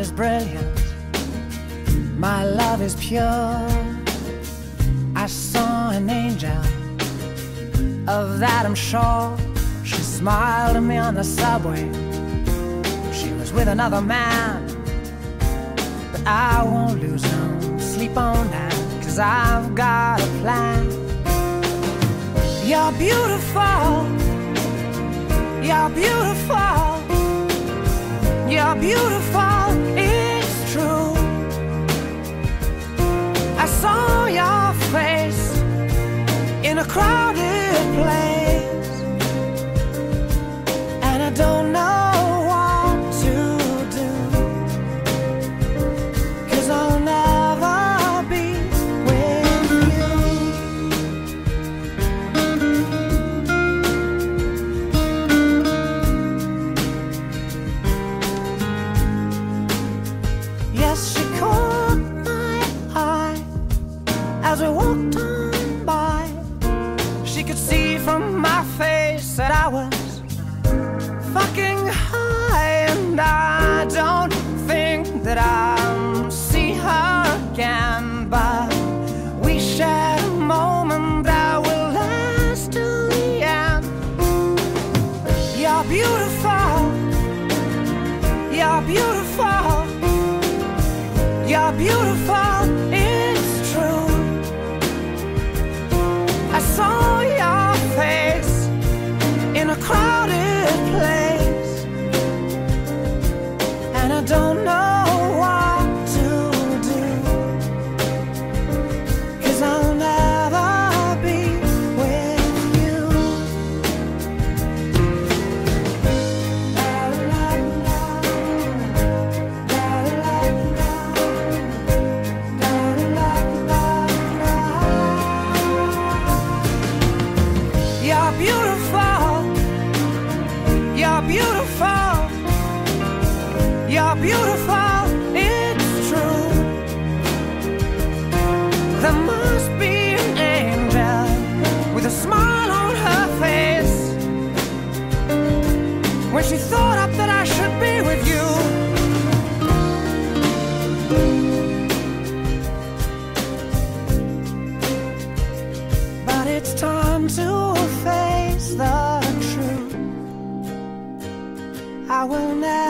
is brilliant, my love is pure. I saw an angel, of that I'm sure. She smiled at me on the subway. She was with another man, but I won't lose no sleep on that, 'cause I've got a plan. You're beautiful, you're beautiful, you're beautiful, it's true. I saw your face in a crowded place, and I don't know what to do, 'cause I'll never be with you. Yes, she caught my eye as we walked on by. She could see from my face that I was fucking high, and I don't think that I'll see her again, but we shared a moment that will last till the end. You're beautiful, you're beautiful, you're beautiful, it's true. I saw your face in a crowded place, and I don't know what to do, 'cause I'll never be with you. You're beautiful, you're beautiful, you're beautiful, it's true. There must be an angel with a smile on her face when she thought up that I should be with you. But it's time to face the truth. I will never